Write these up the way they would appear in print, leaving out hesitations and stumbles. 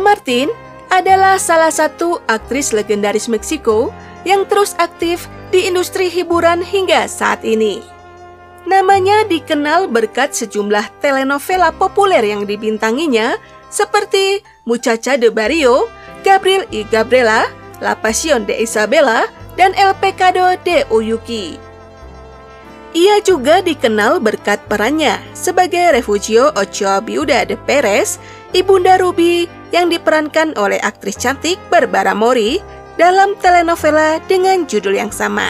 Ana Martin adalah salah satu aktris legendaris Meksiko yang terus aktif di industri hiburan hingga saat ini. Namanya dikenal berkat sejumlah telenovela populer yang dibintanginya seperti Muchacha de Barrio, Gabriel y Gabriela, La Pasión de Isabela, dan El Pecado de Oyuki. Ia juga dikenal berkat perannya sebagai Refugio Ochoa Viuda de Perez, Ibunda Ruby yang diperankan oleh aktris cantik Barbara Mori dalam telenovela dengan judul yang sama.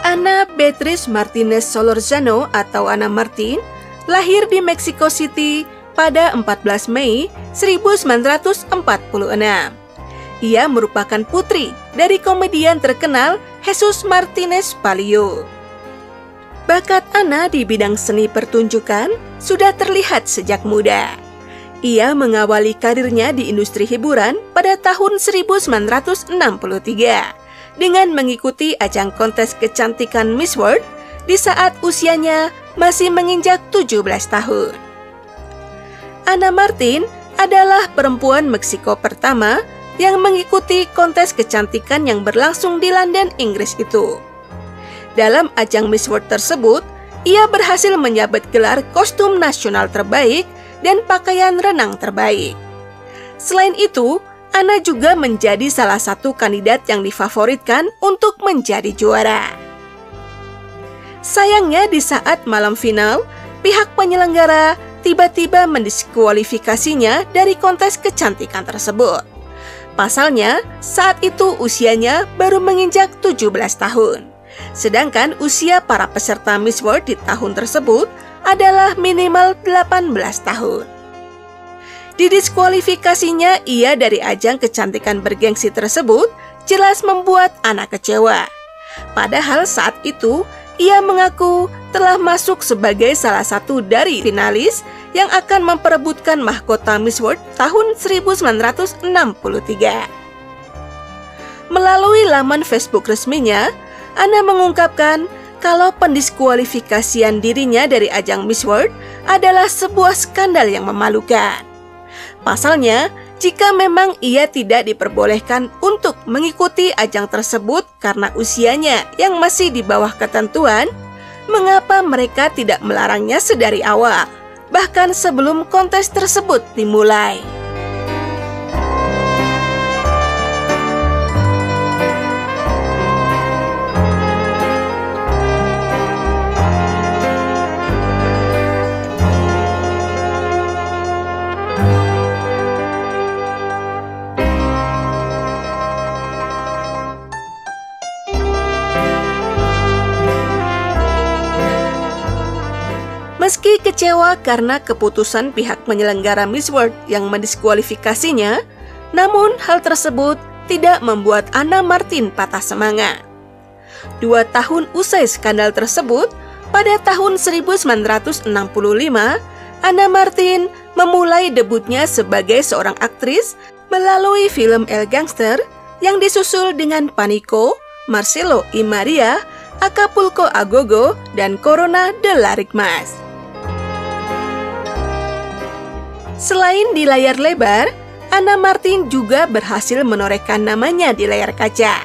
Ana Beatriz Martinez Solorzano atau Ana Martin lahir di Mexico City pada 14 Mei 1946. Ia merupakan putri dari komedian terkenal Jesus Martinez Palio. Bakat Ana di bidang seni pertunjukan sudah terlihat sejak muda. Ia mengawali karirnya di industri hiburan pada tahun 1963 dengan mengikuti ajang kontes kecantikan Miss World di saat usianya masih menginjak 17 tahun. Ana Martin adalah perempuan Meksiko pertama yang mengikuti kontes kecantikan yang berlangsung di London, Inggris itu. Dalam ajang Miss World tersebut, ia berhasil menyabet gelar kostum nasional terbaik dan pakaian renang terbaik. Selain itu, Ana juga menjadi salah satu kandidat yang difavoritkan untuk menjadi juara. Sayangnya di saat malam final, pihak penyelenggara tiba-tiba mendiskualifikasinya dari kontes kecantikan tersebut. Pasalnya, saat itu usianya baru menginjak 17 tahun. Sedangkan usia para peserta Miss World di tahun tersebut adalah minimal 18 tahun. Didiskualifikasinya ia dari ajang kecantikan bergengsi tersebut jelas membuat Ana kecewa. Padahal saat itu, ia mengaku telah masuk sebagai salah satu dari finalis yang akan memperebutkan mahkota Miss World tahun 1963. Melalui laman Facebook resminya, Ana mengungkapkan kalau pendiskualifikasian dirinya dari ajang Miss World adalah sebuah skandal yang memalukan. Pasalnya, jika memang ia tidak diperbolehkan untuk mengikuti ajang tersebut karena usianya yang masih di bawah ketentuan, mengapa mereka tidak melarangnya sedari awal, bahkan sebelum kontes tersebut dimulai? Meski kecewa karena keputusan pihak penyelenggara Miss World yang mendiskualifikasinya, namun hal tersebut tidak membuat Ana Martin patah semangat. 2 tahun usai skandal tersebut, pada tahun 1965, Ana Martin memulai debutnya sebagai seorang aktris melalui film El Gangster yang disusul dengan Panico, Marcelo y María, Acapulco a Go-Go, dan Corona de Larigmas. Selain di layar lebar, Ana Martin juga berhasil menorehkan namanya di layar kaca.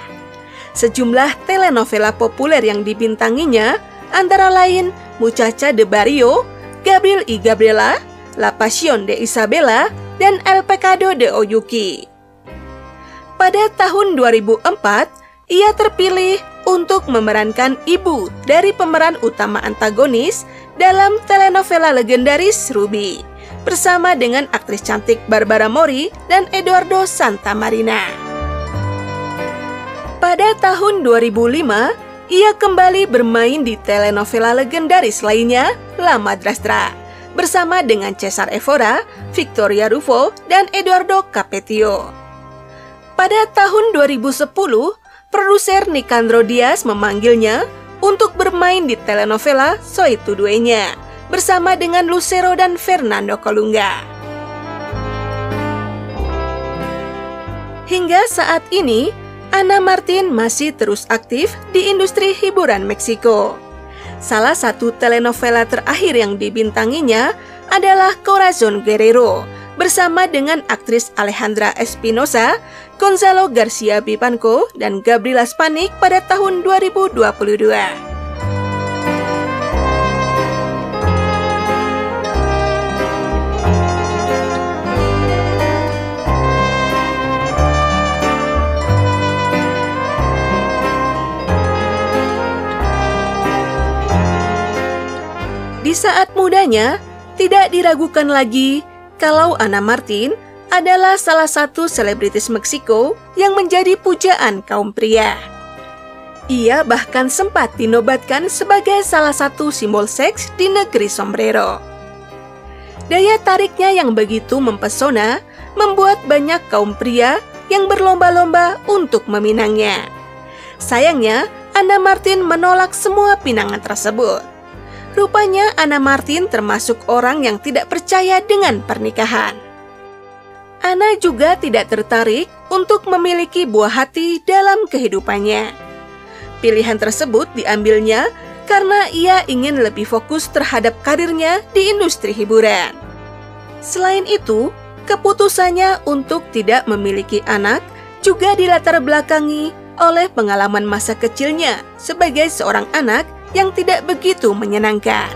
Sejumlah telenovela populer yang dibintanginya antara lain Muchacha de Barrio, Gabriel y Gabriela, La Pasión de Isabela, dan El Pecado de Oyuki. Pada tahun 2004, ia terpilih untuk memerankan ibu dari pemeran utama antagonis dalam telenovela legendaris Ruby, bersama dengan aktris cantik Barbara Mori dan Eduardo Santamarina. Pada tahun 2005, ia kembali bermain di telenovela legendaris lainnya, La Madrastra, bersama dengan Cesar Évora, Victoria Rufo, dan Eduardo Capetio. Pada tahun 2010, produser Nicandro Diaz memanggilnya untuk bermain di telenovela Soy Tu Dueña, bersama dengan Lucero dan Fernando Colunga. Hingga saat ini, Ana Martin masih terus aktif di industri hiburan Meksiko. Salah satu telenovela terakhir yang dibintanginya adalah Corazon Guerrero bersama dengan aktris Alejandra Espinosa, Gonzalo Garcia Vivanco, dan Gabriela Spanik pada tahun 2022. Di saat mudanya, tidak diragukan lagi kalau Ana Martin adalah salah satu selebritis Meksiko yang menjadi pujaan kaum pria. Ia bahkan sempat dinobatkan sebagai salah satu simbol seks di negeri sombrero. Daya tariknya yang begitu mempesona membuat banyak kaum pria yang berlomba-lomba untuk meminangnya. Sayangnya, Ana Martin menolak semua pinangan tersebut. Rupanya Ana Martin termasuk orang yang tidak percaya dengan pernikahan. Ana juga tidak tertarik untuk memiliki buah hati dalam kehidupannya. Pilihan tersebut diambilnya karena ia ingin lebih fokus terhadap karirnya di industri hiburan. Selain itu, keputusannya untuk tidak memiliki anak juga dilatar belakangi oleh pengalaman masa kecilnya sebagai seorang anak yang tidak begitu menyenangkan.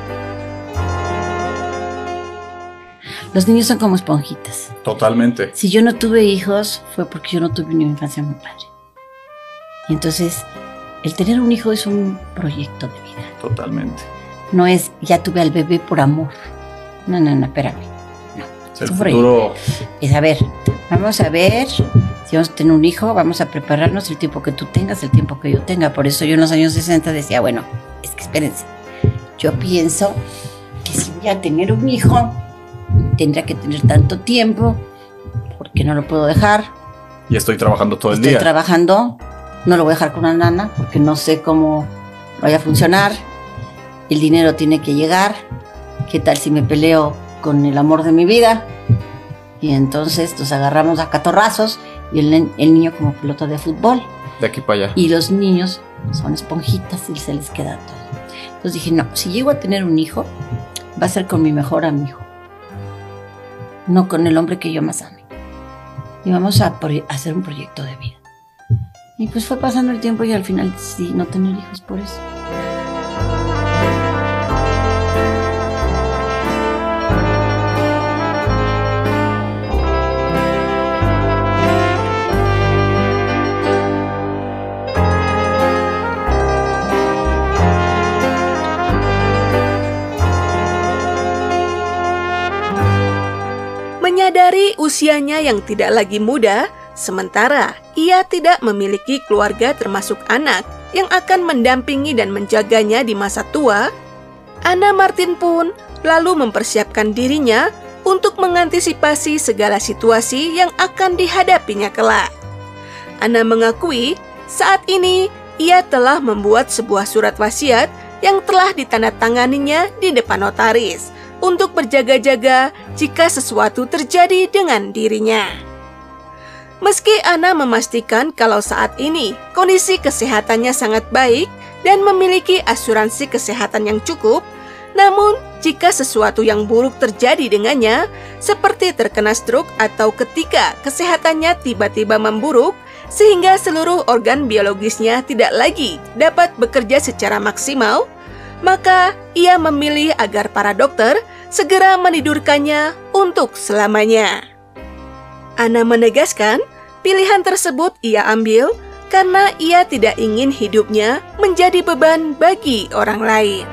Los niños son como esponjitas. Totalmente. Si yo no tuve hijos fue porque yo no tuve una infancia muy padre. Y entonces, el tener un hijo es un proyecto de vida. Totalmente. No es, ya tuve al bebé por amor. No, espérame. No. El futuro... Es, a ver, vamos a ver, si vamos a tener un hijo, vamos a prepararnos el tiempo que tú tengas, el tiempo que yo tenga. Por eso yo en los años 60 decía, bueno, es que espérense, yo pienso que si voy a tener un hijo, tendrá que tener tanto tiempo, porque no lo puedo dejar. Y estoy trabajando todo el día. Estoy trabajando, no lo voy a dejar con una nana, porque no sé cómo vaya a funcionar. El dinero tiene que llegar. ¿Qué tal si me peleo con el amor de mi vida? Y entonces nos agarramos a catorrazos y el niño como pelota de fútbol. De aquí para allá. Y los niños son esponjitas y se les queda todo. Entonces dije, no, si llego a tener un hijo, va a ser con mi mejor amigo. No con el hombre que yo más ame. Y vamos a hacer un proyecto de vida. Y pues fue pasando el tiempo y al final decidí no tener hijos por eso. Menyadari usianya yang tidak lagi muda, sementara ia tidak memiliki keluarga termasuk anak yang akan mendampingi dan menjaganya di masa tua, Ana Martin pun lalu mempersiapkan dirinya untuk mengantisipasi segala situasi yang akan dihadapinya kelak. Ana mengakui saat ini ia telah membuat sebuah surat wasiat yang telah ditandatanganinya di depan notaris untuk berjaga-jaga jika sesuatu terjadi dengan dirinya. Meski Ana memastikan kalau saat ini kondisi kesehatannya sangat baik dan memiliki asuransi kesehatan yang cukup, namun jika sesuatu yang buruk terjadi dengannya, seperti terkena stroke atau ketika kesehatannya tiba-tiba memburuk, sehingga seluruh organ biologisnya tidak lagi dapat bekerja secara maksimal, maka ia memilih agar para dokter segera menidurkannya untuk selamanya. Ana menegaskan, pilihan tersebut ia ambil karena ia tidak ingin hidupnya menjadi beban bagi orang lain.